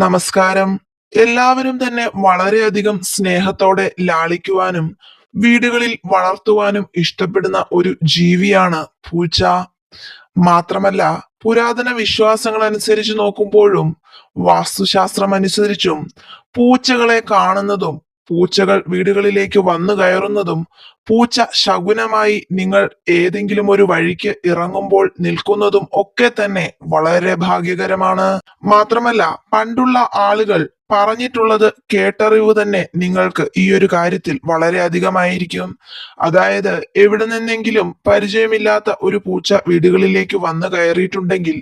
നമസ്കാരം. എല്ലാവരും തന്നെ വളരെയധികം സ്നേഹത്തോടെ ലാളിക്കുവാനും വീടുകളിൽ വളർത്തുവാനും ഇഷ്ടപ്പെടുന്ന ഒരു ജീവിയാണ് പൂച്ച. മാത്രമല്ല, പുരാതന വിശ്വാസങ്ങൾ അനുസരിച്ച് നോക്കുമ്പോഴും വാസ്തുശാസ്ത്രം അനുസരിച്ചും പൂച്ചകളെ കാണുന്നതും പൂച്ചകൾ വീടുകളിലേക്ക് വന്നു കയറുന്നതും പൂച്ച ശകുനമായി നിങ്ങൾ ഏതെങ്കിലും ഒരു വഴിക്ക് ഇറങ്ങുമ്പോൾ നിൽക്കുന്നതും ഒക്കെ തന്നെ വളരെ ഭാഗ്യകരമാണ്. മാത്രമല്ല, പണ്ടുള്ള ആളുകൾ പറഞ്ഞിട്ടുള്ളത് കേട്ടറിവ് തന്നെ നിങ്ങൾക്ക് ഈ ഒരു കാര്യത്തിൽ വളരെ അധികമായിരിക്കും. അതായത്, എവിടെ നിന്നെങ്കിലും പരിചയമില്ലാത്ത ഒരു പൂച്ച വീടുകളിലേക്ക് വന്നു കയറിയിട്ടുണ്ടെങ്കിൽ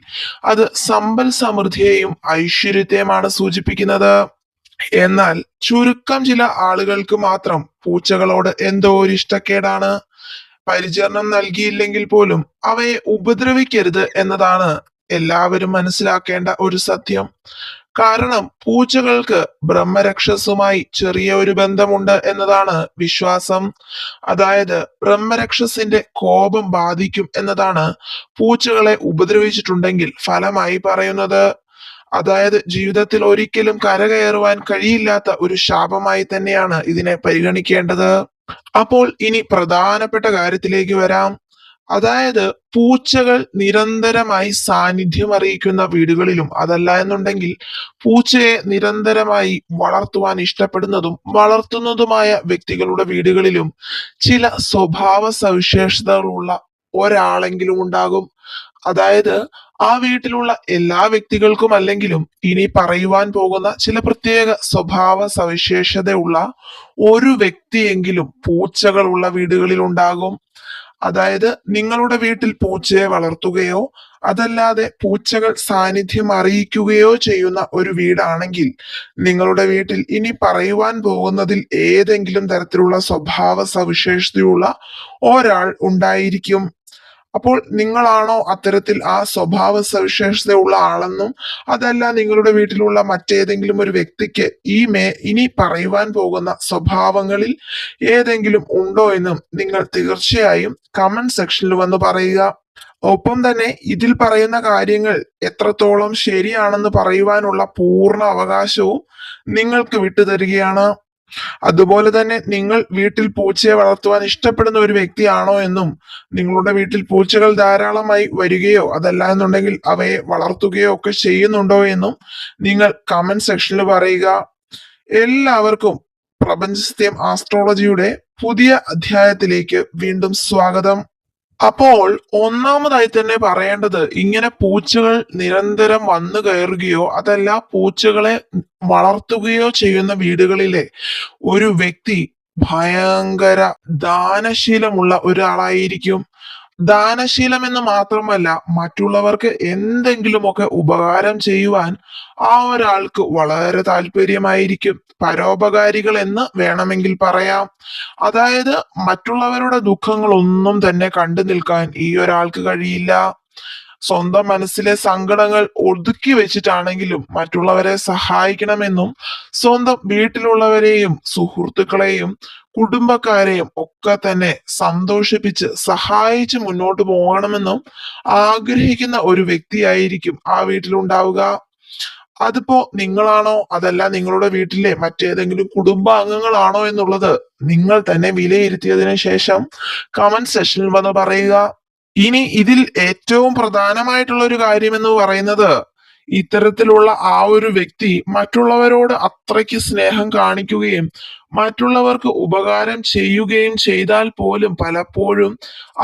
അത് സമ്പൽ സമൃദ്ധിയെയും ഐശ്വര്യത്തെയുമാണ് സൂചിപ്പിക്കുന്നത്. എന്നാൽ ചുരുക്കം ചില ആളുകൾക്ക് മാത്രം പൂച്ചകളോട് എന്തോ ഒരു ഇഷ്ടക്കേടാണ്. പരിചരണം നൽകിയില്ലെങ്കിൽ പോലും അവയെ ഉപദ്രവിക്കരുത് എന്നതാണ് എല്ലാവരും മനസ്സിലാക്കേണ്ട ഒരു സത്യം. കാരണം പൂച്ചകൾക്ക് ബ്രഹ്മരക്ഷസുമായി ചെറിയ ഒരു ബന്ധമുണ്ട് എന്നതാണ് വിശ്വാസം. അതായത്, ബ്രഹ്മരക്ഷസിന്റെ കോപം ബാധിക്കും എന്നതാണ് പൂച്ചകളെ ഉപദ്രവിച്ചിട്ടുണ്ടെങ്കിൽ ഫലമായി പറയുന്നത്. അതായത്, ജീവിതത്തിൽ ഒരിക്കലും കരകയറുവാൻ കഴിയില്ലാത്ത ഒരു ശാപമായി തന്നെയാണ് ഇതിനെ പരിഗണിക്കേണ്ടത്. അപ്പോൾ ഇനി പ്രധാനപ്പെട്ട കാര്യത്തിലേക്ക് വരാം. അതായത്, പൂച്ചകൾ നിരന്തരമായി സാന്നിധ്യം അറിയിക്കുന്ന വീടുകളിലും അതല്ല എന്നുണ്ടെങ്കിൽ പൂച്ചയെ നിരന്തരമായി വളർത്തുവാൻ ഇഷ്ടപ്പെടുന്നതും വളർത്തുന്നതുമായ വ്യക്തികളുടെ വീടുകളിലും ചില സ്വഭാവ സവിശേഷതകളുള്ള ഒരാളെങ്കിലും ഉണ്ടാകും. അതായത്, ആ വീട്ടിലുള്ള എല്ലാ വ്യക്തികൾക്കും അല്ലെങ്കിലും ഇനി പറയുവാൻ പോകുന്ന ചില പ്രത്യേക സ്വഭാവ സവിശേഷതയുള്ള ഒരു വ്യക്തിയെങ്കിലും പൂച്ചകളുള്ള വീടുകളിൽ ഉണ്ടാകും. അതായത്, നിങ്ങളുടെ വീട്ടിൽ പൂച്ചയെ വളർത്തുകയോ അതല്ലാതെ പൂച്ചകൾ സാന്നിധ്യം അറിയിക്കുകയോ ചെയ്യുന്ന ഒരു വീടാണെങ്കിൽ നിങ്ങളുടെ വീട്ടിൽ ഇനി പറയുവാൻ പോകുന്നതിൽ ഏതെങ്കിലും തരത്തിലുള്ള സ്വഭാവ സവിശേഷതയുള്ള ഒരാൾ ഉണ്ടായിരിക്കും. അപ്പോൾ നിങ്ങളാണോ അത്തരത്തിൽ ആ സ്വഭാവ സവിശേഷതയുള്ള ആളെന്നും അതല്ല നിങ്ങളുടെ വീട്ടിലുള്ള മറ്റേതെങ്കിലും ഒരു വ്യക്തിക്ക് ഇനി പറയുവാൻ പോകുന്ന സ്വഭാവങ്ങളിൽ ഏതെങ്കിലും ഉണ്ടോ എന്നും നിങ്ങൾ തീർച്ചയായും കമന്റ് സെക്ഷനിൽ വന്ന് പറയുക. ഒപ്പം തന്നെ ഇതിൽ പറയുന്ന കാര്യങ്ങൾ എത്രത്തോളം ശരിയാണെന്ന് പറയുവാനുള്ള പൂർണ്ണ അവകാശവും നിങ്ങൾക്ക് വിട്ടുതരികയാണ്. അതുപോലെ തന്നെ നിങ്ങൾ വീട്ടിൽ പൂച്ചയെ വളർത്തുവാൻ ഇഷ്ടപ്പെടുന്ന ഒരു വ്യക്തിയാണോ എന്നും നിങ്ങളുടെ വീട്ടിൽ പൂച്ചകൾ ധാരാളമായി വരികയോ അതല്ല എന്നുണ്ടെങ്കിൽ അവയെ വളർത്തുകയോ ഒക്കെ ചെയ്യുന്നുണ്ടോ എന്നും നിങ്ങൾ കമന്റ് സെക്ഷനിൽ പറയുക. എല്ലാവർക്കും പ്രപഞ്ചസത്യം ആസ്ട്രോളജിയുടെ പുതിയ അധ്യായത്തിലേക്ക് വീണ്ടും സ്വാഗതം. അപ്പോൾ ഒന്നാമതായി തന്നെ പറയേണ്ടത്, ഇങ്ങനെ പൂച്ചകൾ നിരന്തരം വന്നു കയറുകയോ അതല്ല പൂച്ചകളെ വളർത്തുകയോ ചെയ്യുന്ന വീടുകളിലെ ഒരു വ്യക്തി ഭയങ്കര ദാനശീലമുള്ള ഒരാളായിരിക്കും. ദാനശീലം എന്ന് മാത്രമല്ല, മറ്റുള്ളവർക്ക് എന്തെങ്കിലുമൊക്കെ ഉപകാരം ചെയ്യുവാൻ ആ ഒരാൾക്ക് വളരെ താല്പര്യമായിരിക്കും. പരോപകാരികൾ എന്ന് വേണമെങ്കിൽ പറയാം. അതായത്, മറ്റുള്ളവരുടെ ദുഃഖങ്ങളൊന്നും തന്നെ കണ്ടു നിൽക്കാൻ ഈ ഒരാൾക്ക് കഴിയില്ല. സ്വന്തം മനസ്സിലെ സങ്കടങ്ങൾ ഒതുക്കി വെച്ചിട്ടാണെങ്കിലും മറ്റുള്ളവരെ സഹായിക്കണമെന്നും സ്വന്തം വീട്ടിലുള്ളവരെയും സുഹൃത്തുക്കളെയും കുടുംബക്കാരെയും ഒക്കെ തന്നെ സന്തോഷിപ്പിച്ച് സഹായിച്ച് മുന്നോട്ട് പോകണമെന്നും ആഗ്രഹിക്കുന്ന ഒരു വ്യക്തിയായിരിക്കും ആ വീട്ടിലുണ്ടാവുക. അതിപ്പോ നിങ്ങളാണോ അതല്ല നിങ്ങളുടെ വീട്ടിലെ മറ്റേതെങ്കിലും കുടുംബാംഗങ്ങളാണോ എന്നുള്ളത് നിങ്ങൾ തന്നെ വിലയിരുത്തിയതിനു ശേഷം കമന്റ് സെക്ഷനിൽ വന്ന് പറയുക. ഇനി ഇതിൽ ഏറ്റവും പ്രധാനമായിട്ടുള്ള ഒരു കാര്യം എന്ന് പറയുന്നത്, ഇത്തരത്തിലുള്ള ആ ഒരു വ്യക്തി മറ്റുള്ളവരോട് അത്രയ്ക്ക് സ്നേഹം കാണിക്കുകയും മറ്റുള്ളവർക്ക് ഉപകാരം ചെയ്യുകയും ചെയ്താൽ പോലും പലപ്പോഴും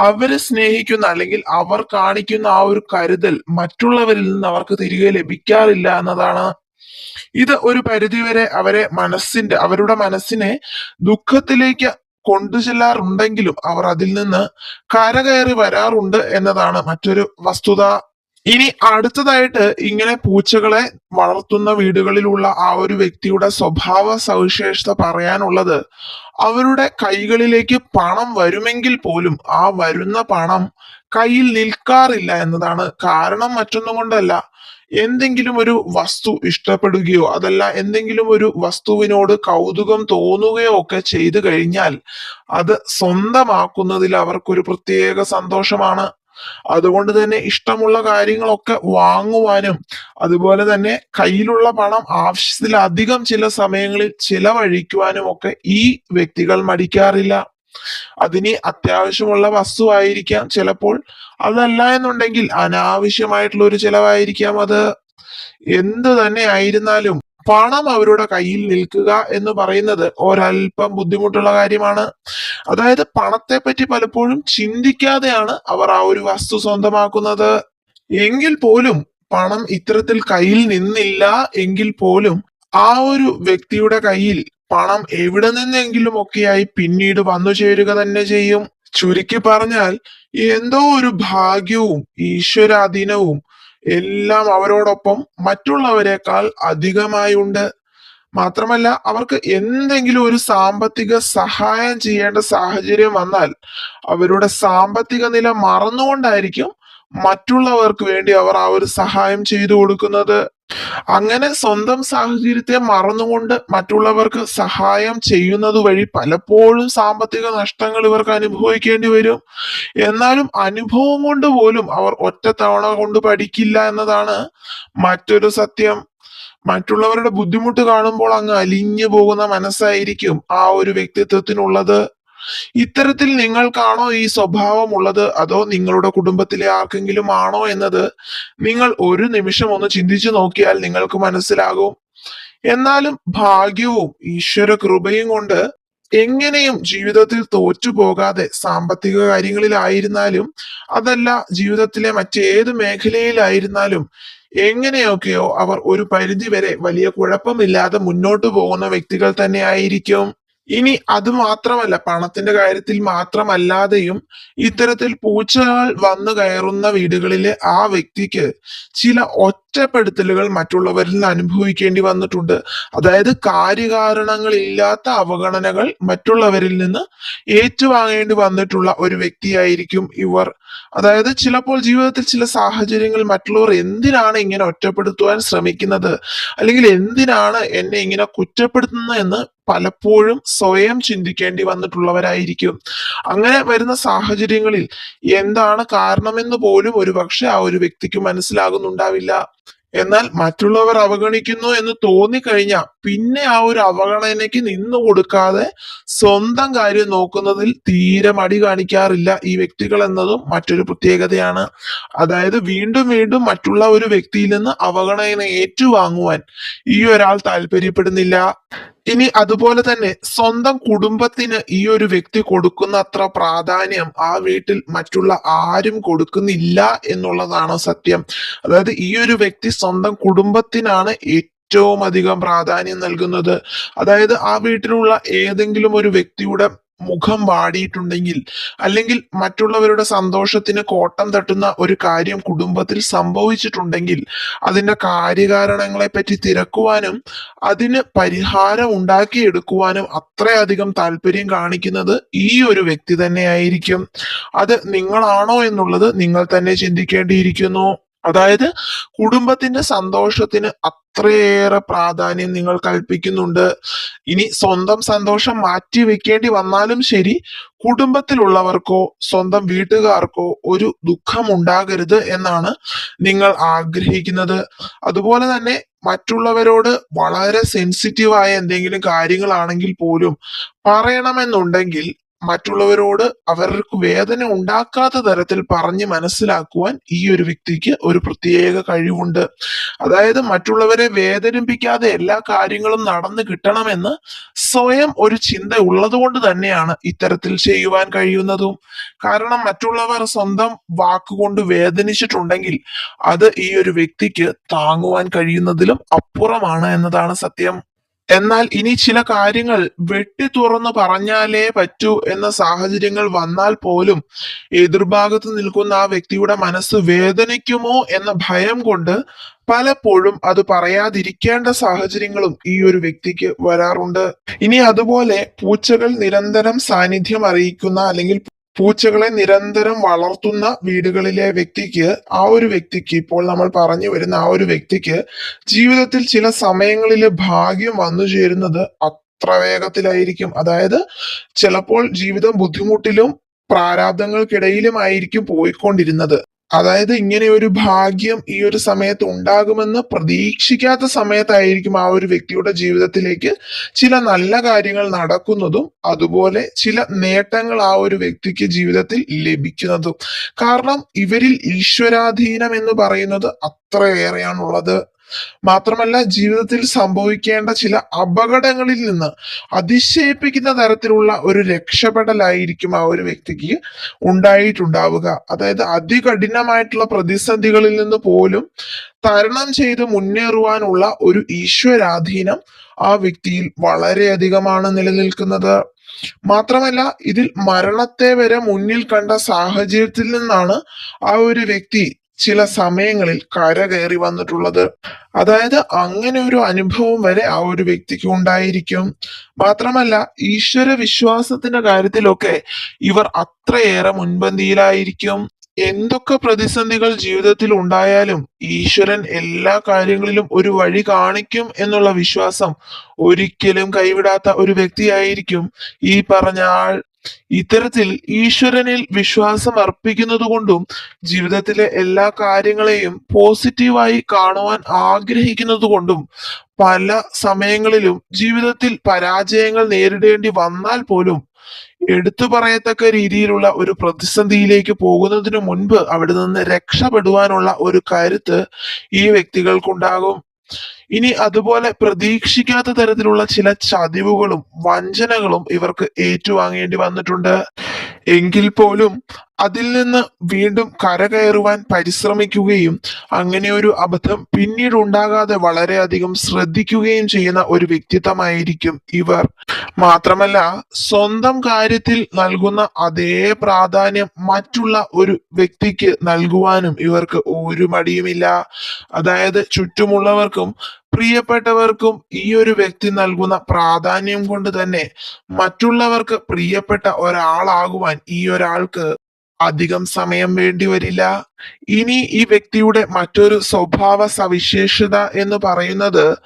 അവര് സ്നേഹിക്കുന്ന അല്ലെങ്കിൽ അവർ കാണിക്കുന്ന ആ ഒരു കരുതൽ മറ്റുള്ളവരിൽ നിന്ന് അവർക്ക് തിരികെ ലഭിക്കാറില്ല എന്നതാണ്. ഇത് ഒരു പരിധിവരെ അവരുടെ മനസ്സിനെ ദുഃഖത്തിലേക്ക് കൊണ്ടുചെല്ലാറുണ്ടെങ്കിലും അവർ അതിൽ നിന്ന് കരകയറി വരാറുണ്ട് എന്നതാണ് മറ്റൊരു വസ്തുത. ഇനി അടുത്തതായിട്ട്, ഇങ്ങനെ പൂച്ചകളെ വളർത്തുന്ന വീടുകളിലുള്ള ആ ഒരു വ്യക്തിയുടെ സ്വഭാവ സവിശേഷത പറയാനുള്ളത്, അവരുടെ കൈകളിലേക്ക് പണം വരുമെങ്കിൽ പോലും ആ വരുന്ന പണം കയ്യിൽ നിൽക്കാറില്ല എന്നതാണ്. കാരണം മറ്റൊന്നും കൊണ്ടല്ല, എന്തെങ്കിലും ഒരു വസ്തു ഇഷ്ടപ്പെടുകയോ അതല്ല എന്തെങ്കിലും ഒരു വസ്തുവിനോട് കൗതുകം തോന്നുകയോ ഒക്കെ ചെയ്തു കഴിഞ്ഞാൽ അത് സ്വന്തമാക്കുന്നതിൽ അവർക്കൊരു പ്രത്യേക സന്തോഷമാണ്. അതുകൊണ്ട് തന്നെ ഇഷ്ടമുള്ള കാര്യങ്ങളൊക്കെ വാങ്ങുവാനും അതുപോലെ തന്നെ കയ്യിലുള്ള പണം ആവശ്യത്തിലധികം ചില സമയങ്ങളിൽ ചിലവഴിക്കുവാനും ഒക്കെ ഈ വ്യക്തികൾ മടിക്കാറില്ല. അതിന് അത്യാവശ്യമുള്ള വസ്തുവായിരിക്കാം ചിലപ്പോൾ, അതല്ല എന്നുണ്ടെങ്കിൽ അനാവശ്യമായിട്ടുള്ള ഒരു ചെലവായിരിക്കാം അത്. എന്ത് തന്നെ ആയിരുന്നാലും പണം അവരുടെ കയ്യിൽ നിൽക്കുക എന്ന് പറയുന്നത് ഒരല്പം ബുദ്ധിമുട്ടുള്ള കാര്യമാണ്. അതായത് പണത്തെ പറ്റി പലപ്പോഴും ചിന്തിക്കാതെയാണ് അവർ ആ ഒരു വസ്തു സ്വന്തമാക്കുന്നത്. എങ്കിൽ പോലും പണം ഇത്തരത്തിൽ കയ്യിൽ നിന്നില്ല എങ്കിൽ പോലും ആ ഒരു വ്യക്തിയുടെ കയ്യിൽ പണം എവിടെ നിന്നെങ്കിലും ഒക്കെയായി പിന്നീട് വന്നു ചേരുക തന്നെ ചെയ്യും. ചുരുക്കി പറഞ്ഞാൽ എന്തോ ഒരു ഭാഗ്യവും ഈശ്വരാധീനവും എല്ലാം അവരോടൊപ്പം മറ്റുള്ളവരെക്കാൾ അധികമായി ഉണ്ട്. മാത്രമല്ല അവർക്ക് എന്തെങ്കിലും ഒരു സാമ്പത്തിക സഹായം ചെയ്യേണ്ട സാഹചര്യം വന്നാൽ അവരുടെ സാമ്പത്തിക നില മറന്നുകൊണ്ടായിരിക്കും മറ്റുള്ളവർക്ക് വേണ്ടി അവർ ആ ഒരു സഹായം ചെയ്തു കൊടുക്കുന്നത്. അങ്ങനെ സ്വന്തം സാഹചര്യത്തെ മറന്നുകൊണ്ട് മറ്റുള്ളവർക്ക് സഹായം ചെയ്യുന്നത് വഴി പലപ്പോഴും സാമ്പത്തിക നഷ്ടങ്ങൾ ഇവർക്ക് അനുഭവിക്കേണ്ടി വരും. എന്നാലും അനുഭവം കൊണ്ട് പോലും അവർ ഒറ്റത്തവണ കൊണ്ട് പഠിക്കില്ല എന്നതാണ് മറ്റൊരു സത്യം. മറ്റുള്ളവരുടെ ബുദ്ധിമുട്ട് കാണുമ്പോൾ അങ്ങ് അലിഞ്ഞു പോകുന്ന മനസ്സായിരിക്കും ആ ഒരു വ്യക്തിത്വത്തിനുള്ളത്. ഇത്തരത്തിൽ നിങ്ങൾക്കാണോ ഈ സ്വഭാവം ഉള്ളത്, അതോ നിങ്ങളുടെ കുടുംബത്തിലെ ആർക്കെങ്കിലും ആണോ എന്നത് നിങ്ങൾ ഒരു നിമിഷം ഒന്ന് ചിന്തിച്ചു നോക്കിയാൽ നിങ്ങൾക്ക് മനസ്സിലാകും. എന്നാലും ഭാഗ്യവും ഈശ്വര കൃപയും കൊണ്ട് എങ്ങനെയും ജീവിതത്തിൽ തോറ്റുപോകാതെ സാമ്പത്തിക കാര്യങ്ങളിലായിരുന്നാലും അതല്ല ജീവിതത്തിലെ മറ്റേത് മേഖലയിലായിരുന്നാലും എങ്ങനെയൊക്കെയോ അവർ ഒരു പരിധി വരെ വലിയ കുഴപ്പമില്ലാതെ മുന്നോട്ട് പോകുന്ന വ്യക്തികൾ തന്നെ ആയിരിക്കും. ഇനി അത് മാത്രമല്ല, പണത്തിന്റെ കാര്യത്തിൽ മാത്രമല്ലാതെയും ഇത്തരത്തിൽ പൂച്ചകൾ വന്നു കയറുന്ന വീടുകളിലെ ആ വ്യക്തിക്ക് ചില ഒറ്റപ്പെടുത്തലുകൾ മറ്റുള്ളവരിൽ നിന്ന് അനുഭവിക്കേണ്ടി വന്നിട്ടുണ്ട്. അതായത് കാര്യകാരണങ്ങളില്ലാത്ത അവഗണനകൾ മറ്റുള്ളവരിൽ നിന്ന് ഏറ്റുവാങ്ങേണ്ടി വന്നിട്ടുള്ള ഒരു വ്യക്തിയായിരിക്കും ഇവർ. അതായത് ചിലപ്പോൾ ജീവിതത്തിൽ ചില സാഹചര്യങ്ങൾ മറ്റുള്ളവർ എന്തിനാണ് ഇങ്ങനെ ഒറ്റപ്പെടുത്തുവാൻ ശ്രമിക്കുന്നത്, അല്ലെങ്കിൽ എന്തിനാണ് എന്നെ ഇങ്ങനെ കുറ്റപ്പെടുത്തുന്നത് എന്ന് പലപ്പോഴും സ്വയം ചിന്തിക്കേണ്ടി വന്നിട്ടുള്ളവരായിരിക്കും. അങ്ങനെ വരുന്ന സാഹചര്യങ്ങളിൽ എന്താണ് കാരണമെന്ന് പോലും ഒരുപക്ഷെ ആ ഒരു വ്യക്തിക്ക് മനസ്സിലാകുന്നുണ്ടാവില്ല. എന്നാൽ മറ്റുള്ളവർ അവഗണിക്കുന്നു എന്ന് തോന്നിക്കഴിഞ്ഞാൽ പിന്നെ ആ ഒരു അവഗണനയ്ക്ക് നിന്നു കൊടുക്കാതെ സ്വന്തം കാര്യം നോക്കുന്നതിൽ തീരെ മടി കാണിക്കാറില്ല ഈ വ്യക്തികൾ എന്നതും മറ്റൊരു പ്രത്യേകതയാണ്. അതായത് വീണ്ടും വീണ്ടും മറ്റുള്ള ഒരു വ്യക്തിയിൽ നിന്ന് അവഗണന ഏറ്റുവാങ്ങുവാൻ ഈ ഒരാൾ താല്പര്യപ്പെടുന്നില്ല. ഇനി അതുപോലെ തന്നെ സ്വന്തം കുടുംബത്തിന് ഈ ഒരു വ്യക്തി കൊടുക്കുന്ന അത്ര പ്രാധാന്യം ആ വീട്ടിൽ മറ്റുള്ള ആരും കൊടുക്കുന്നില്ല എന്നുള്ളതാണ് സത്യം. അതായത് ഈ ഒരു വ്യക്തി സ്വന്തം കുടുംബത്തിനാണ് ഏറ്റവും അധികം പ്രാധാന്യം നൽകുന്നത്. അതായത് ആ വീട്ടിലുള്ള ഏതെങ്കിലും ഒരു വ്യക്തിയുടെ മുഖം വാടിയിട്ടുണ്ടെങ്കിൽ, അല്ലെങ്കിൽ മറ്റുള്ളവരുടെ സന്തോഷത്തിന് കോട്ടം തട്ടുന്ന ഒരു കാര്യം കുടുംബത്തിൽ സംഭവിച്ചിട്ടുണ്ടെങ്കിൽ അതിന്റെ കാര്യകാരണങ്ങളെ പറ്റി തിരക്കുവാനും അതിന് പരിഹാരം ഉണ്ടാക്കിയെടുക്കുവാനും അത്രയധികം താല്പര്യം കാണിക്കുന്നത് ഈ ഒരു വ്യക്തി തന്നെയായിരിക്കും. അത് നിങ്ങളാണോ എന്നുള്ളത് നിങ്ങൾ തന്നെ ചിന്തിക്കേണ്ടിയിരിക്കുന്നു. അതായത് കുടുംബത്തിന്റെ സന്തോഷത്തിന് അത്രയേറെ പ്രാധാന്യം നിങ്ങൾ കൽപ്പിക്കുന്നുണ്ട്. ഇനി സ്വന്തം സന്തോഷം മാറ്റി വെക്കേണ്ടി വന്നാലും ശരി, കുടുംബത്തിലുള്ളവർക്കോ സ്വന്തം വീട്ടുകാർക്കോ ഒരു ദുഃഖം ഉണ്ടാകരുത് എന്നാണ് നിങ്ങൾ ആഗ്രഹിക്കുന്നത്. അതുപോലെ തന്നെ മറ്റുള്ളവരോട് വളരെ സെൻസിറ്റീവായ എന്തെങ്കിലും കാര്യങ്ങളാണെങ്കിൽ പോലും പറയണമെന്നുണ്ടെങ്കിൽ മറ്റുള്ളവരോട് അവർക്ക് വേദന ഉണ്ടാക്കാത്ത തരത്തിൽ പറഞ്ഞ് മനസ്സിലാക്കുവാൻ ഈ ഒരു വ്യക്തിക്ക് ഒരു പ്രത്യേക കഴിവുണ്ട്. അതായത് മറ്റുള്ളവരെ വേദനിപ്പിക്കാതെ എല്ലാ കാര്യങ്ങളും നടന്നു കിട്ടണമെന്ന് സ്വയം ഒരു ചിന്ത ഉള്ളതുകൊണ്ട് തന്നെയാണ് ഇത്തരത്തിൽ ചെയ്യുവാൻ കഴിയുന്നതും. കാരണം മറ്റുള്ളവർ സ്വന്തം വാക്കുകൊണ്ട് വേദനിച്ചിട്ടുണ്ടെങ്കിൽ അത് ഈ ഒരു വ്യക്തിക്ക് താങ്ങുവാൻ കഴിയുന്നതിലും അപ്പുറമാണ് എന്നതാണ് സത്യം. എന്നാൽ ഇനി ചില കാര്യങ്ങൾ വെട്ടി തുറന്ന് പറഞ്ഞാലേ പറ്റൂ എന്ന സാഹചര്യങ്ങൾ വന്നാൽ പോലും എതിർഭാഗത്ത് നിൽക്കുന്ന ആ വ്യക്തിയുടെ മനസ്സ് വേദനിക്കുമോ എന്ന ഭയം കൊണ്ട് പലപ്പോഴും അത് പറയാതിരിക്കേണ്ട സാഹചര്യങ്ങളും ഈ ഒരു വ്യക്തിക്ക് വരാറുണ്ട്. ഇനി അതുപോലെ പൂച്ചകൾ നിരന്തരം സാന്നിധ്യം അറിയിക്കുന്ന, അല്ലെങ്കിൽ പൂച്ചകളെ നിരന്തരം വളർത്തുന്ന വീടുകളിലെ വ്യക്തിക്ക്, ആ ഒരു വ്യക്തിക്ക്, ഇപ്പോൾ നമ്മൾ പറഞ്ഞു വരുന്ന ആ ഒരു വ്യക്തിക്ക് ജീവിതത്തിൽ ചില സമയങ്ങളിൽ ഭാഗ്യം വന്നു ചേരുന്നത് അത്ര വേഗത്തിലായിരിക്കും. അതായത് ചിലപ്പോൾ ജീവിതം ബുദ്ധിമുട്ടിലും പ്രാരാബ്ദങ്ങൾക്കിടയിലുമായിരിക്കും പോയിക്കൊണ്ടിരുന്നത്. അതായത് ഇങ്ങനെ ഒരു ഭാഗ്യം ഈ ഒരു സമയത്ത് ഉണ്ടാകുമെന്ന് പ്രതീക്ഷിക്കാത്ത സമയത്തായിരിക്കും ആ ഒരു വ്യക്തിയുടെ ജീവിതത്തിലേക്ക് ചില നല്ല കാര്യങ്ങൾ നടക്കുന്നതും അതുപോലെ ചില നേട്ടങ്ങൾ ആ ഒരു വ്യക്തിക്ക് ജീവിതത്തിൽ ലഭിക്കുന്നതും. കാരണം ഇവരിൽ ഈശ്വരാധീനം എന്ന് പറയുന്നത് അത്രയേറെയാണുള്ളത്. മാത്രമല്ല ജീവിതത്തിൽ സംഭവിക്കേണ്ട ചില അപകടങ്ങളിൽ നിന്ന് അതിശയിപ്പിക്കുന്ന തരത്തിലുള്ള ഒരു രക്ഷപ്പെടലായിരിക്കും ആ ഒരു വ്യക്തിക്ക് ഉണ്ടായിട്ടുണ്ടാവുക. അതായത് അതികഠിനമായിട്ടുള്ള പ്രതിസന്ധികളിൽ നിന്ന് പോലും തരണം ചെയ്ത് മുന്നേറുവാനുള്ള ഒരു ഈശ്വരാധീനം ആ വ്യക്തിയിൽ വളരെയധികമാണ് നിലനിൽക്കുന്നത്. മാത്രമല്ല ഇതിൽ മരണത്തെ വരെ മുന്നിൽ കണ്ട സാഹചര്യത്തിൽ നിന്നാണ് ആ ഒരു വ്യക്തി ചില സമയങ്ങളിൽ കരകയറി വന്നിട്ടുള്ളത്. അതായത് അങ്ങനെ ഒരു അനുഭവം വരെ ആ ഒരു വ്യക്തിക്ക് ഉണ്ടായിരിക്കും. മാത്രമല്ല ഈശ്വര വിശ്വാസത്തിന്റെ കാര്യത്തിലൊക്കെ ഇവർ അത്രയേറെ മുൻപന്തിയിലായിരിക്കും. എന്തൊക്കെ പ്രതിസന്ധികൾ ജീവിതത്തിൽ ഉണ്ടായാലും ഈശ്വരൻ എല്ലാ കാര്യങ്ങളിലും ഒരു വഴി കാണിക്കും എന്നുള്ള വിശ്വാസം ഒരിക്കലും കൈവിടാത്ത ഒരു വ്യക്തിയായിരിക്കും ഈ പറഞ്ഞ ആൾ. ഇത്തരത്തിൽ ഈശ്വരനിൽ വിശ്വാസം അർപ്പിക്കുന്നത് കൊണ്ടും ജീവിതത്തിലെ എല്ലാ കാര്യങ്ങളെയും പോസിറ്റീവായി കാണുവാൻ ആഗ്രഹിക്കുന്നത് കൊണ്ടും പല സമയങ്ങളിലും ജീവിതത്തിൽ പരാജയങ്ങൾ നേരിടേണ്ടി വന്നാൽ പോലും എടുത്തു പറയത്തക്ക രീതിയിലുള്ള ഒരു പ്രതിസന്ധിയിലേക്ക് പോകുന്നതിന് മുൻപ് അവിടെ നിന്ന് രക്ഷപ്പെടുവാനുള്ള ഒരു കരുത്ത് ഈ വ്യക്തികൾക്കുണ്ടാകും. ഇനി അതുപോലെ പ്രതീക്ഷിക്കാത്ത തരത്തിലുള്ള ചില ചതിവുകളും വഞ്ചനകളും ഇവർക്ക് ഏറ്റുവാങ്ങേണ്ടി വന്നിട്ടുണ്ട്. എങ്കിൽ പോലും അതിൽ നിന്ന് വീണ്ടും കരകയറുവാൻ പരിശ്രമിക്കുകയും അങ്ങനെ ഒരു അബദ്ധം പിന്നീട് ഉണ്ടാകാതെ വളരെയധികം ശ്രദ്ധിക്കുകയും ചെയ്യുന്ന ഒരു വ്യക്തിത്വമായിരിക്കും ഇവർ. മാത്രമല്ല സ്വന്തം കാര്യത്തിൽ നൽകുന്ന അതേ പ്രാധാന്യം മറ്റുള്ള ഒരു വ്യക്തിക്ക് നൽകുവാനും ഇവർക്ക് ഒരു മടിയുമില്ല. അതായത് ചുറ്റുമുള്ളവർക്കും പ്രിയപ്പെട്ടവർക്കും ഈ ഒരു വ്യക്തി നൽകുന്ന പ്രാധാന്യം കൊണ്ട് തന്നെ മറ്റുള്ളവർക്ക് പ്രിയപ്പെട്ട ഒരാളാകുവാൻ ഈ ഒരാൾക്ക് അധികം സമയം വേണ്ടി വരില്ല. ഇനി ഈ വ്യക്തിയുടെ മറ്റൊരു സ്വഭാവ സവിശേഷത എന്ന് പറയുന്നത്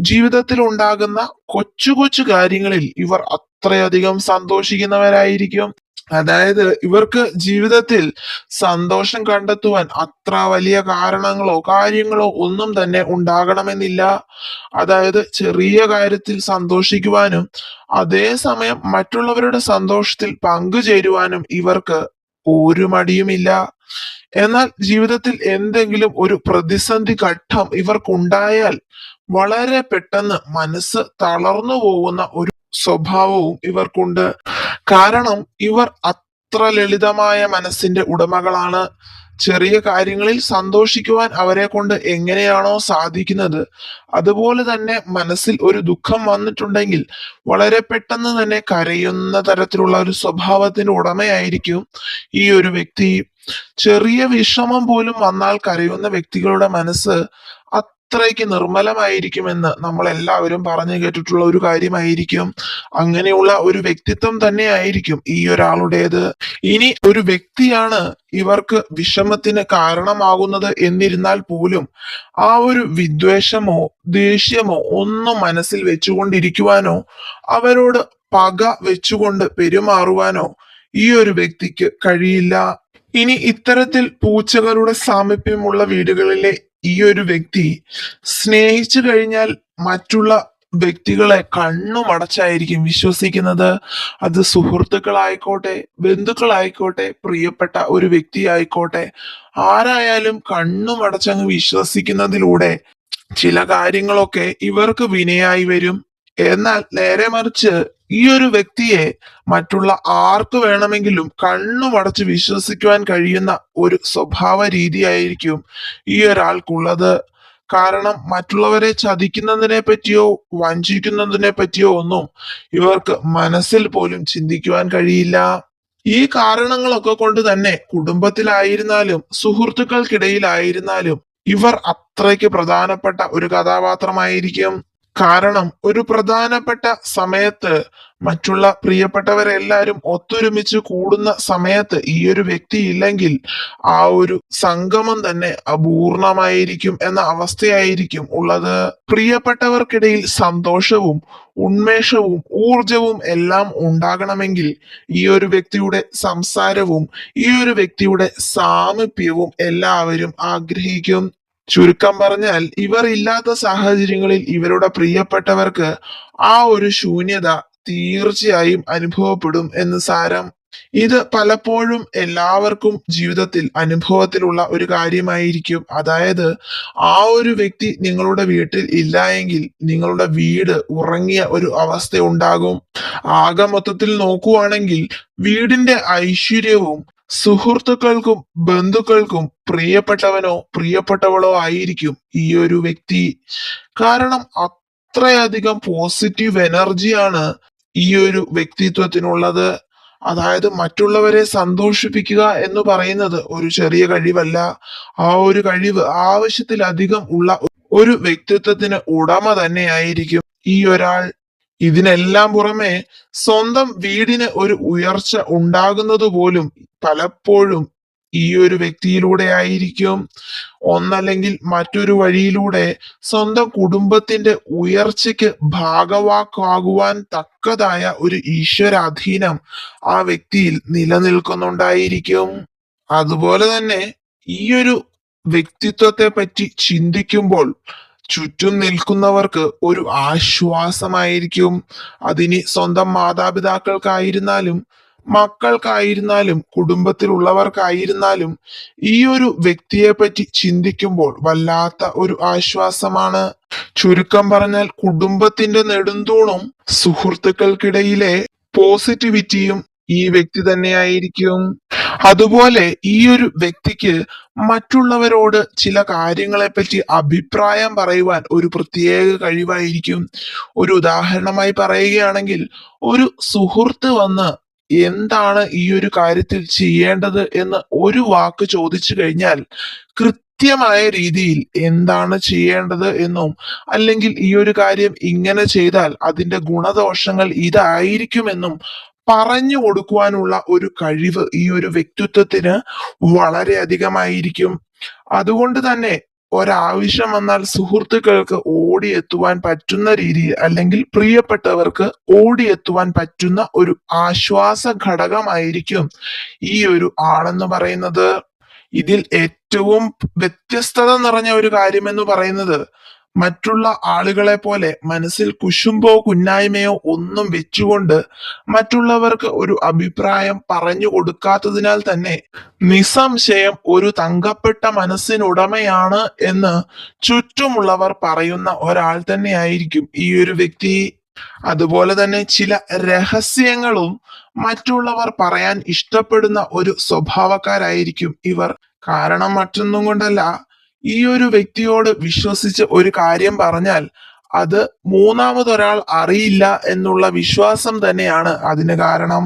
ജീവിതത്തിൽ ഉണ്ടാകുന്ന കൊച്ചു കൊച്ചു കാര്യങ്ങളിൽ ഇവർ അത്രയധികം സന്തോഷിക്കുന്നവരായിരിക്കും. അതായത് ഇവർക്ക് ജീവിതത്തിൽ സന്തോഷം കണ്ടെത്തുവാൻ അത്ര വലിയ കാരണങ്ങളോ കാര്യങ്ങളോ ഒന്നും തന്നെ ഉണ്ടാകണമെന്നില്ല. അതായത് ചെറിയ കാര്യത്തിൽ സന്തോഷിക്കുവാനും അതേസമയം മറ്റുള്ളവരുടെ സന്തോഷത്തിൽ പങ്കുചേരുവാനും ഇവർക്ക് ഒരു മടിയുമില്ല. എന്നാൽ ജീവിതത്തിൽ എന്തെങ്കിലും ഒരു പ്രതിസന്ധി ഘട്ടം ഇവർക്കുണ്ടായാൽ വളരെ പെട്ടെന്ന് മനസ്സ് തളർന്നു പോകുന്ന ഒരു സ്വഭാവവും ഇവർക്കുണ്ട്. കാരണം ഇവർ അത്ര ലളിതമായ മനസ്സിന്റെ ഉടമകളാണ്. ചെറിയ കാര്യങ്ങളിൽ സന്തോഷിക്കുവാൻ അവരെ കൊണ്ട് എങ്ങനെയാണോ സാധിക്കുന്നത് അതുപോലെ തന്നെ മനസ്സിൽ ഒരു ദുഃഖം വന്നിട്ടുണ്ടെങ്കിൽ വളരെ പെട്ടെന്ന് തന്നെ കരയുന്ന തരത്തിലുള്ള ഒരു സ്വഭാവത്തിന്റെ ഉടമയായിരിക്കും ഈ ഒരു വ്യക്തി. ചെറിയ വിഷമം പോലും വന്നാൽ കരയുന്ന വ്യക്തികളുടെ മനസ്സ് അത്രയ്ക്ക് നിർമ്മലമായിരിക്കുമെന്ന് നമ്മൾ എല്ലാവരും പറഞ്ഞു കേട്ടിട്ടുള്ള ഒരു കാര്യമായിരിക്കും. അങ്ങനെയുള്ള ഒരു വ്യക്തിത്വം തന്നെയായിരിക്കും ഈ ഒരാളുടേത്. ഇനി ഒരു വ്യക്തിയാണ് ഇവർക്ക് വിഷമത്തിന് കാരണമാകുന്നത് എന്നിരുന്നാൽ പോലും ആ ഒരു വിദ്വേഷമോ ദേഷ്യമോ ഒന്നും മനസ്സിൽ വെച്ചുകൊണ്ടിരിക്കുവാനോ അവരോട് പക വെച്ചുകൊണ്ട് പെരുമാറുവാനോ ഈ ഒരു വ്യക്തിക്ക് കഴിയില്ല. ഇനി ഇത്തരത്തിൽ പൂച്ചകളുടെ സാമീപ്യമുള്ള വീടുകളിലെ ഈ ഒരു വ്യക്തി സ്നേഹിച്ചു കഴിഞ്ഞാൽ മറ്റുള്ള വ്യക്തികളെ കണ്ണുമടച്ചായിരിക്കും വിശ്വസിക്കുന്നത്. അത് സുഹൃത്തുക്കളായിക്കോട്ടെ ബന്ധുക്കളായിക്കോട്ടെ പ്രിയപ്പെട്ട ഒരു വ്യക്തി ആയിക്കോട്ടെ ആരായാലും കണ്ണുമടച്ചങ്ങ് വിശ്വസിക്കുന്നതിലൂടെ ചില കാര്യങ്ങളൊക്കെ ഇവർക്ക് വിനയായി വരും. എന്നാൽ നേരെ മറിച്ച് ഈ ഒരു വ്യക്തിയെ മറ്റുള്ള ആർക്ക് വേണമെങ്കിലും കണ്ണുമടച്ച് വിശ്വസിക്കുവാൻ കഴിയുന്ന ഒരു സ്വഭാവ രീതിയായിരിക്കും ഈ ഒരാൾക്കുള്ളത്. കാരണം മറ്റുള്ളവരെ ചതിക്കുന്നതിനെ പറ്റിയോ വഞ്ചിക്കുന്നതിനെ പറ്റിയോ ഒന്നും ഇവർക്ക് മനസ്സിൽ പോലും ചിന്തിക്കുവാൻ കഴിയില്ല. ഈ കാരണങ്ങളൊക്കെ കൊണ്ട് തന്നെ കുടുംബത്തിലായിരുന്നാലും സുഹൃത്തുക്കൾക്കിടയിലായിരുന്നാലും ഇവർ അത്രയ്ക്ക് പ്രധാനപ്പെട്ട ഒരു കഥാപാത്രമായിരിക്കും. കാരണം ഒരു പ്രധാനപ്പെട്ട സമയത്ത് മറ്റുള്ള പ്രിയപ്പെട്ടവരെല്ലാരും ഒത്തൊരുമിച്ച് കൂടുന്ന സമയത്ത് ഈ ഒരു വ്യക്തി ഇല്ലെങ്കിൽ ആ ഒരു സംഗമം തന്നെ അപൂർണമായിരിക്കും എന്ന അവസ്ഥയായിരിക്കും ഉള്ളത്. പ്രിയപ്പെട്ടവർക്കിടയിൽ സന്തോഷവും ഉന്മേഷവും ഊർജവും എല്ലാം ഉണ്ടാകണമെങ്കിൽ ഈ ഒരു വ്യക്തിയുടെ സംസാരവും ഈ ഒരു വ്യക്തിയുടെ സാമീപ്യവും എല്ലാവരും ആഗ്രഹിക്കും. ചുരുക്കം പറഞ്ഞാൽ ഇവർ ഇല്ലാത്ത സാഹചര്യങ്ങളിൽ ഇവരുടെ പ്രിയപ്പെട്ടവർക്ക് ആ ഒരു ശൂന്യത തീർച്ചയായും അനുഭവപ്പെടും എന്ന് സാരം. ഇത് പലപ്പോഴും എല്ലാവർക്കും ജീവിതത്തിൽ അനുഭവത്തിലുള്ള ഒരു കാര്യമായിരിക്കും. അതായത് ആ ഒരു വ്യക്തി നിങ്ങളുടെ വീട്ടിൽ ഇല്ല എങ്കിൽ നിങ്ങളുടെ വീട് ഉറങ്ങിയ ഒരു അവസ്ഥ ഉണ്ടാകും. ആകെ മൊത്തത്തിൽ നോക്കുവാണെങ്കിൽ വീടിന്റെ ഐശ്വര്യവും സുഹൃത്തുക്കൾക്കും ബന്ധുക്കൾക്കും പ്രിയപ്പെട്ടവനോ പ്രിയപ്പെട്ടവളോ ആയിരിക്കും ഈ ഒരു വ്യക്തി. കാരണം അത്രയധികം പോസിറ്റീവ് എനർജിയാണ് ഈ ഒരു വ്യക്തിത്വത്തിനുള്ളത്. അതായത് മറ്റുള്ളവരെ സന്തോഷിപ്പിക്കുക എന്ന് പറയുന്നത് ഒരു ചെറിയ കഴിവല്ല. ആ ഒരു കഴിവ് ആവശ്യത്തിലധികം ഉള്ള ഒരു വ്യക്തിത്വത്തിന് ഉടമ തന്നെയായിരിക്കും ഈ ഒരാൾ. ഇതിനെല്ലാം പുറമെ സ്വന്തം വീടിന് ഒരു ഉയർച്ച ഉണ്ടാകുന്നത് പോലും പലപ്പോഴും ഈ ഒരു വ്യക്തിയിലൂടെ ആയിരിക്കും. ഒന്നല്ലെങ്കിൽ മറ്റൊരു വഴിയിലൂടെ സ്വന്തം കുടുംബത്തിന്റെ ഉയർച്ചയ്ക്ക് ഭാഗവാക്കാകുവാൻ തക്കതായ ഒരു ഈശ്വരാധീനം ആ വ്യക്തിയിൽ നിലനിൽക്കുന്നുണ്ടായിരിക്കും. അതുപോലെ തന്നെ ഈ ഒരു വ്യക്തിത്വത്തെ പറ്റി ചിന്തിക്കുമ്പോൾ ചുറ്റും നിൽക്കുന്നവർക്ക് ഒരു ആശ്വാസമായിരിക്കും. അതിനി സ്വന്തം മാതാപിതാക്കൾക്കായിരുന്നാലും മക്കൾക്കായിരുന്നാലും കുടുംബത്തിലുള്ളവർക്കായിരുന്നാലും ഈ ഒരു വ്യക്തിയെ പറ്റി ചിന്തിക്കുമ്പോൾ വല്ലാത്ത ഒരു ആശ്വാസമാണ്. ചുരുക്കം പറഞ്ഞാൽ കുടുംബത്തിന്റെ നെടുന്തൂണും സുഹൃത്തുക്കൾക്കിടയിലെ പോസിറ്റിവിറ്റിയും ഈ വ്യക്തി തന്നെയായിരിക്കും. അതുപോലെ ഈ ഒരു വ്യക്തിക്ക് മറ്റുള്ളവരോട് ചില കാര്യങ്ങളെ പറ്റി അഭിപ്രായം പറയുവാൻ ഒരു പ്രത്യേക കഴിവായിരിക്കും. ഒരു ഉദാഹരണമായി പറയുകയാണെങ്കിൽ ഒരു സുഹൃത്ത് വന്ന് എന്താണ് ഈ ഒരു കാര്യത്തിൽ ചെയ്യേണ്ടത് എന്ന് ഒരു വാക്ക് ചോദിച്ചു കഴിഞ്ഞാൽ കൃത്യമായ രീതിയിൽ എന്താണ് ചെയ്യേണ്ടത് എന്നും അല്ലെങ്കിൽ ഈ ഒരു കാര്യം ഇങ്ങനെ ചെയ്താൽ അതിന്റെ ഗുണദോഷങ്ങൾ ഇതായിരിക്കുമെന്നും പറഞ്ഞു കൊടുക്കുവാനുള്ള ഒരു കഴിവ് ഈ ഒരു വ്യക്തിത്വത്തിന് വളരെ അധികമായിരിക്കും. അതുകൊണ്ട് തന്നെ ഒരാവശ്യം വന്നാൽ സുഹൃത്തുക്കൾക്ക് ഓടിയെത്തുവാൻ പറ്റുന്ന രീതിയിൽ അല്ലെങ്കിൽ പ്രിയപ്പെട്ടവർക്ക് ഓടിയെത്തുവാൻ പറ്റുന്ന ഒരു ആശ്വാസ ഘടകമായിരിക്കും ഈ ഒരു ആളെന്ന് പറയുന്നത്. ഇതിൽ ഏറ്റവും വ്യത്യസ്തത നിറഞ്ഞ ഒരു കാര്യമെന്ന് പറയുന്നത് മറ്റുള്ള ആളുകളെ പോലെ മനസ്സിൽ കുശുമ്പോ കുന്നായ്മയോ ഒന്നും വെച്ചുകൊണ്ട് മറ്റുള്ളവർക്ക് ഒരു അഭിപ്രായം പറഞ്ഞു കൊടുക്കാത്തതിനാൽ തന്നെ നിസ്സംശയം ഒരു തങ്കപ്പെട്ട മനസ്സിനുടമയാണ് എന്ന് ചുറ്റുമുള്ളവർ പറയുന്ന ഒരാൾ തന്നെയായിരിക്കും ഈ ഒരു വ്യക്തി. അതുപോലെ തന്നെ ചില രഹസ്യങ്ങളും മറ്റുള്ളവർ പറയാൻ ഇഷ്ടപ്പെടുന്ന ഒരു സ്വഭാവക്കാരായിരിക്കും ഇവർ. കാരണം മറ്റൊന്നും കൊണ്ടല്ല, ഈ ഒരു വ്യക്തിയോട് വിശ്വസിച്ച് ഒരു കാര്യം പറഞ്ഞാൽ അത് മൂന്നാമതൊരാൾ അറിയില്ല എന്നുള്ള വിശ്വാസം തന്നെയാണ് അതിന് കാരണം.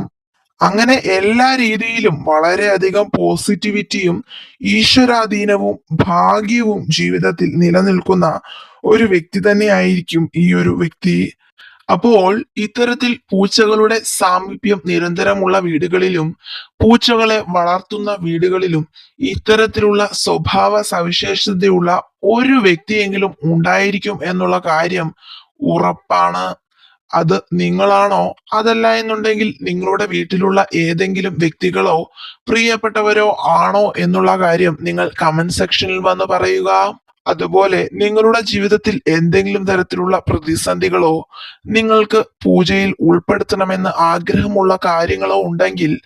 അങ്ങനെ എല്ലാ രീതിയിലും വളരെയധികം പോസിറ്റിവിറ്റിയും ഈശ്വരാധീനവും ഭാഗ്യവും ജീവിതത്തിൽ നിലനിൽക്കുന്ന ഒരു വ്യക്തി തന്നെയായിരിക്കും ഈ ഒരു വ്യക്തി. അപ്പോൾ ഇത്തരത്തിൽ പൂച്ചകളുടെ സാമീപ്യം നിരന്തരമുള്ള വീടുകളിലും പൂച്ചകളെ വളർത്തുന്ന വീടുകളിലും ഇത്തരത്തിലുള്ള സ്വഭാവ സവിശേഷതയുള്ള ഒരു വ്യക്തിയെങ്കിലും ഉണ്ടായിരിക്കും എന്നുള്ള കാര്യം ഉറപ്പാണ്. അത് നിങ്ങളാണോ അതല്ല എന്നുണ്ടെങ്കിൽ നിങ്ങളുടെ വീട്ടിലുള്ള ഏതെങ്കിലും വ്യക്തികളോ പ്രിയപ്പെട്ടവരോ ആണോ എന്നുള്ള കാര്യം നിങ്ങൾ കമന്റ് സെക്ഷനിൽ വന്ന് പറയുക. അതുപോലെ നിങ്ങളുടെ ജീവിതത്തിൽ എന്തെങ്കിലും തരത്തിലുള്ള പ്രതിസന്ധികളോ നിങ്ങൾക്ക് പൂജയിൽ ഉൾപ്പെടുത്തണമെന്ന് ആഗ്രഹമുള്ള കാര്യങ്ങളോ ഉണ്ടെങ്കിൽ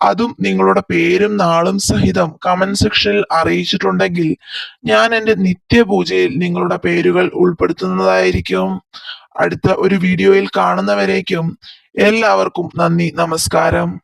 അതും നിങ്ങളുടെ പേരും നാളും സഹിതം കമന്റ് സെക്ഷനിൽ അറിയിച്ചിട്ടുണ്ടെങ്കിൽ ഞാൻ എൻ്റെ നിത്യപൂജയിൽ നിങ്ങളുടെ പേരുകൾ ഉൾപ്പെടുത്തുന്നതായിരിക്കും. അടുത്ത ഒരു വീഡിയോയിൽ കാണുന്നവരേക്കും എല്ലാവർക്കും നന്ദി, നമസ്കാരം.